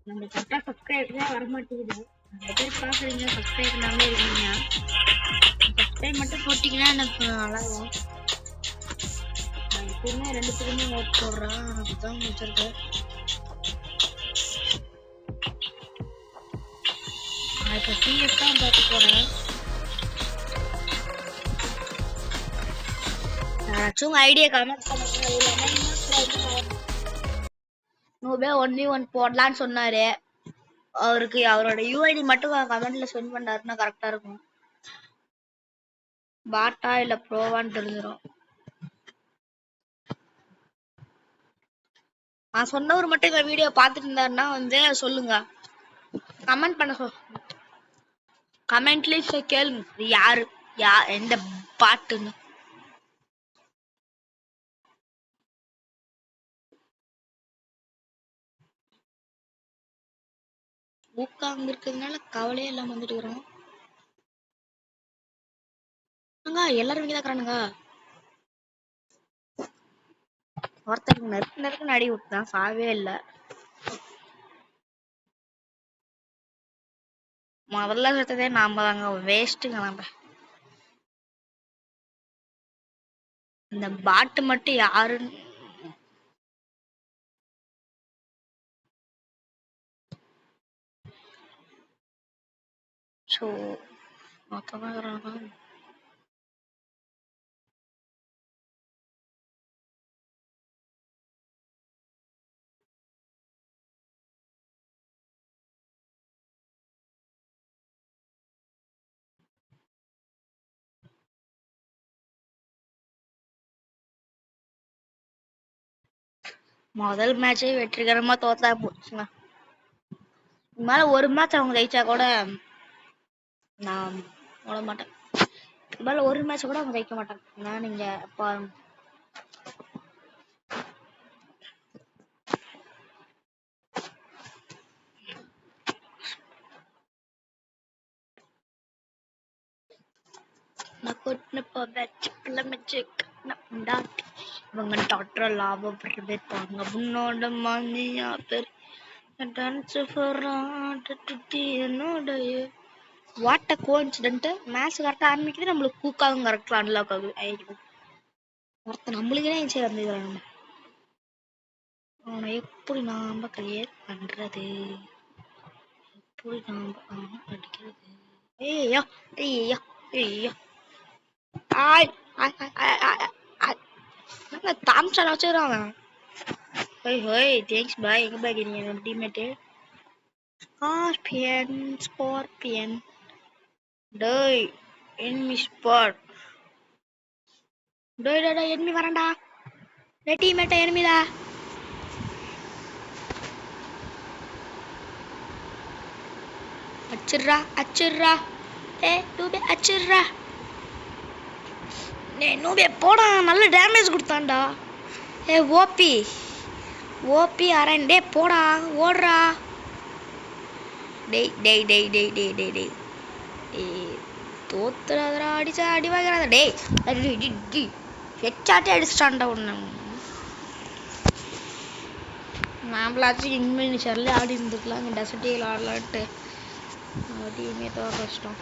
நம்ம கரெக்டா சப்ஸ்கிரைபே வர மாட்டேங்குது. நிறைய பேர் பாக்குறீங்க, சப்ஸ்கிரைப் பண்ணாமலே இருக்கீங்க. சப்ஸ்கிரைப் மட்டும் போட்டீங்கன்னா எனக்கு நல்லா இருக்கும். நான் எப்பயுமே 2 பேருமே ஓட் போடுறேன், அதுதான் வச்சிருக்கேன். நான் இப்போ சிஎஸ் தான் பார்க்க போறேன். யாராச்சும் ஐடியா கமெண்ட் பண்ணுங்க. நோபே 1v1 போடலான்னு சொன்னாரு. அவருக்கு அவரோட யூஐடி மட்டும் கமெண்ட்ல சென்ட் பண்ணாருன்னா கரெக்டா இருக்கும். பாட்டா இல்ல ப்ரோவான்னு தெரிஞ்சிடும். நான் சொன்னவர் மட்டும் இந்த வீடியோ பார்த்துட்டு இருந்தாருன்னா வந்து சொல்லுங்க, கமெண்ட் பண்ண கமெண்ட்லயே கேளுங்க யாரு எந்த பாட்டுன்னு. ஊக்காங்க இருக்கிறதுனால கவலையே இல்லாம வந்துட்டு இருக்கிறோம். எல்லாரும் இங்கதான் இருக்கிறானுங்க. ஒருத்தருக்கு நெருக்கு அடி விட்டுதான் சாவே இல்லை. முதல்ல செத்ததே நாம தாங்க, வேஸ்ட்டுங்க நம்ம. இந்த பாட்டு மட்டும் யாருன்னு ஸோ மொத்தமாக முதல் மேட்சே வெற்றிகரமா தோத்தா போச்சுங்க. மேல ஒரு மேட்ச் அவங்க ஜெயிச்சா கூட நான் ஓட மாட்டேன். மேல ஒரு மேட்ச் கூட அவங்க ஜெயிக்க மாட்டாங்க. நீங்க பாருங்க. இவங்க டாக்டர் லாபம் பெருப்பாங்க உன்னோட மாமியா பேர் என்னோடைய வாட் அ கோஇன்சிடென்ட். மேட்ச் கரெக்டா ஆரம்பிக்குது, நம்மளுக்கு கூக்காவும் கரெக்டா அன்லாக் ஆகுது. ஒருத்தன் நம்மளுக்கே ஈஸியா வந்துக்கிறாங்க. அவனை எப்படி நாம கிளியர் பண்றது, எப்படி நாம படிக்கிறது? ஐயோ ஐயோ ஐயோ தாம்சன் வச்சுக்கிறாங்க. Thanks bye. எங்க பாய் என்னோட டீம்மேட்டு ஸ்கார்பியன் டேய் எனிமி ஸ்பாட். டேய் எனிமி வரண்டா. டேய் டீம்மேட் எனிமிடா. அச்சிர்ரா டேய் நூபே அச்சிர்ரா. டேய் நூபே போடா, நல்ல டேமேஜ் கொடுத்தான்டா. ஓபி அரன் டே போடா, ஓடுறா. டேய் தோத்துறாதடா, அடிச்சா அடி வாங்கிறாத. டேய் ஹெட்ஷாட்டே அடிச்சிட்டான்டா ஒன்று. நாமளாச்சும் இன்மினிச்சர்ல ஆடி இருந்துக்கலாம், இங்கே டெசர்ட்டியில் ஆடலான்ட்டு அதையுமே தவிர கஷ்டம்.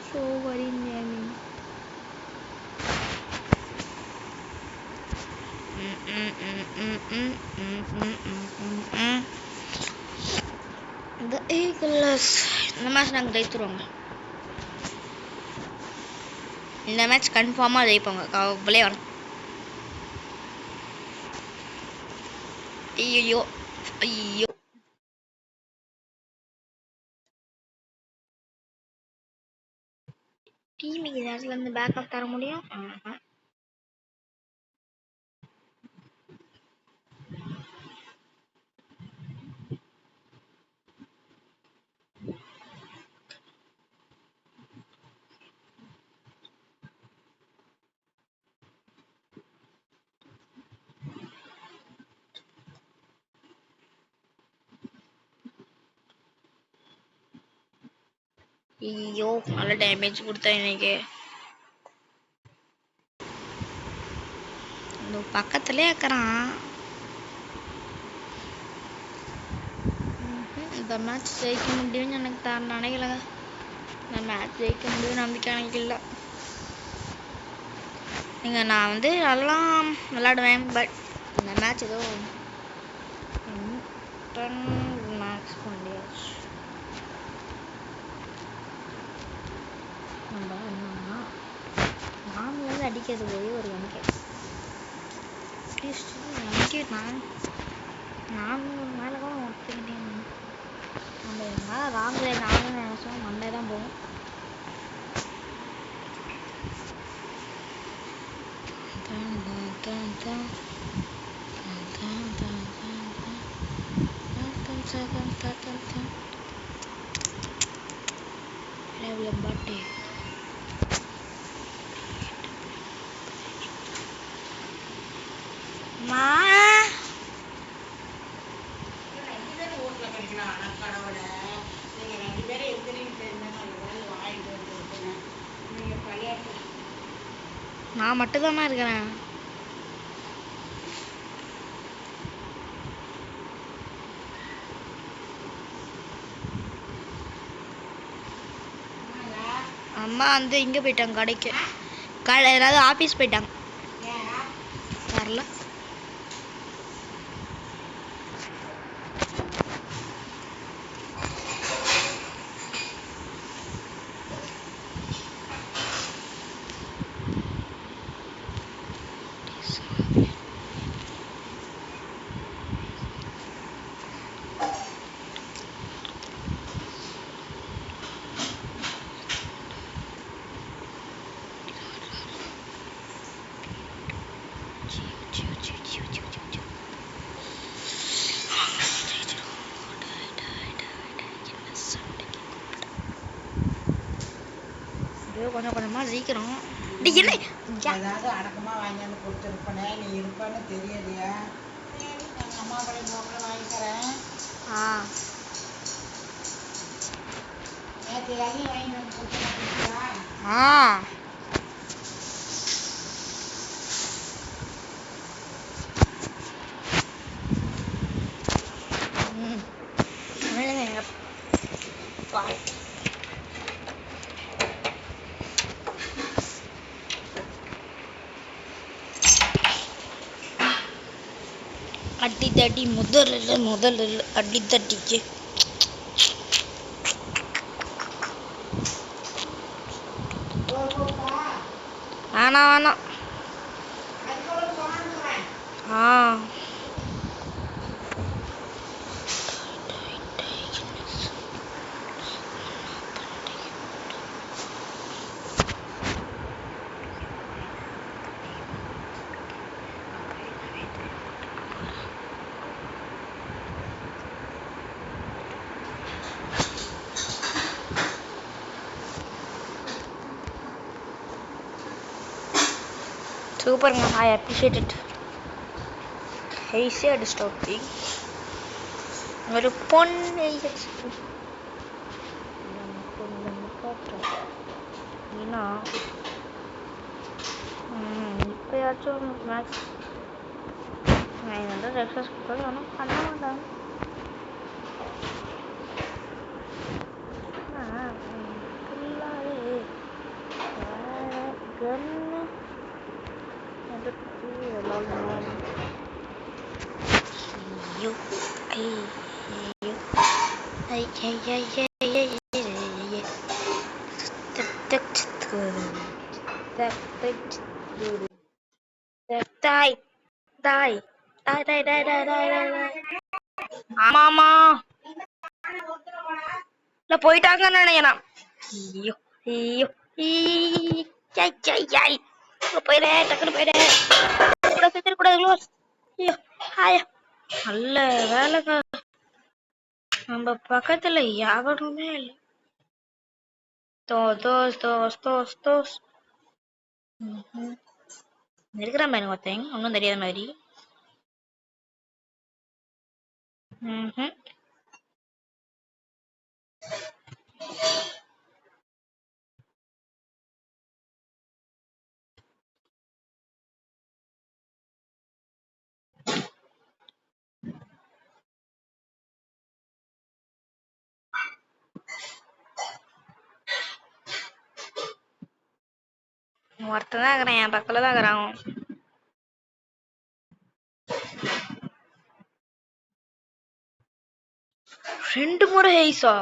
ஸோ வரி நேமிங் இந்த ஈகிள்ஸ். இந்த மேட்ச் நாங்கள் ஜெயித்துருவோங்க. இந்த மேட்ச் கன்ஃபார்மாக ஜெயிப்போங்க, கவலையே வேணும். ஐயோ டீமுக்கு ஏதாச்சும் வந்து பேக்கப் தர முடியும். ஐயோ நல்ல டேமேஜ் கொடுத்தேன் இன்னைக்கு. இந்த பக்கத்துலேயே இருக்கிறான். இந்த மேட்ச் ஜெயிக்க முடியும்னு எனக்கு நினைக்கலங்க. இந்த மேட்ச் ஜெயிக்க முடியும்னு நம்பிக்கை எனக்கு இல்லை. நான் வந்து நல்லா விளையாடுவேன். பட் இந்த மேட்ச் ஏதோ மேட்ச் பண்ணியாச்சு. நம்ம என்னன்னா நான் வந்து அடிக்கிறது போய் ஒரு எண்ணிக்கை நான் மேலே கூட ஒத்துக்கிட்டேன். நம்ம மேலே ராங்களே நானும் நினச்சோம் மண்டே தான் போகும். பாட்டு மா நான் மட்டும்தானா இருக்கிறேன். அம்மா வந்து இங்கே போயிட்டாங்க கடைக்கு. ஏதாவது ஆஃபீஸ் போயிட்டாங்க. வரல. கொஞ்சம் கொஞ்சமாக ஜெயிக்கிறோம். ஏதாவது அடக்கமாக வாங்கியாந்து கொடுத்துருப்பனே, நீ இருப்பேன்னு தெரியலையா? எங்கள் அம்மா பழைய போக்கில் வாங்கி தரேன். நேற்று இறங்கி வாங்கி வந்து கொடுத்துருக்கா? அடி தட்டி முதல்ல அடி தட்டிச்சு. வேணாம். சூப்பருங்க. I appreciate it. ஈஸியாக அடிச்சிட்டோம். ஒரு பொண்ணு இப்போயாச்சும் மேக்ஸ் 900 எக்ஸஸ் கொடுத்தாலும் ஒன்றும் பண்ண மாட்டாங்க. ஆமாமா போயிட்டாங்கன்னு நினைக்கிறேன். போயிடு, டக்குனு போயிடு. நல்ல வேலைங்க. நம்ம பக்கத்துல யாவருமே இல்லை. இருக்கிற மாதிரி ஒருத்தங்க ஒன்றும் தெரியாத மாதிரி. ஒருத்தன் தான் இருக்கிறான், என் பக்கத்துல தான் இருக்கிறான் அவன். 2 முறை ஹெய்ஸா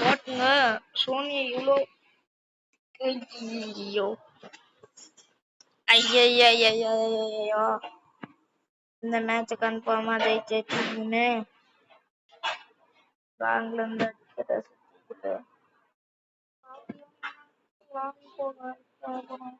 போட்டுங்க. சோனியா இவ்வளோ ஐயோ ஐயோ இந்த மேட்ச் கன்ஃபார்மா ஜெயிச்ச டீம்னு பேங்க்ல இருந்து அடிக்கிறத சுத்திக்கிட்டு வாங்க போகணும்.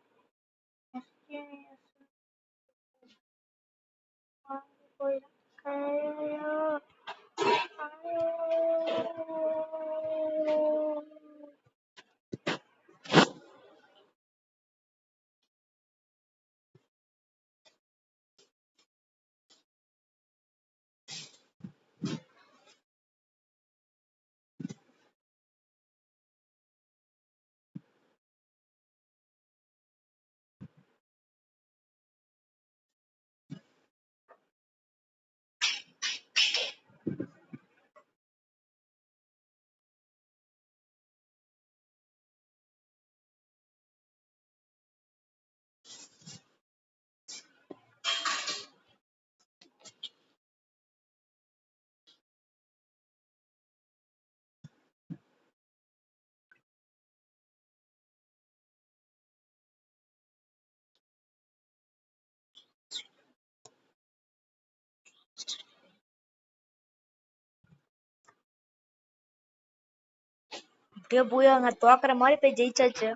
அப்படியே போய் அங்க தோக்குற மாதிரி போய் ஜெயிச்சாச்சு.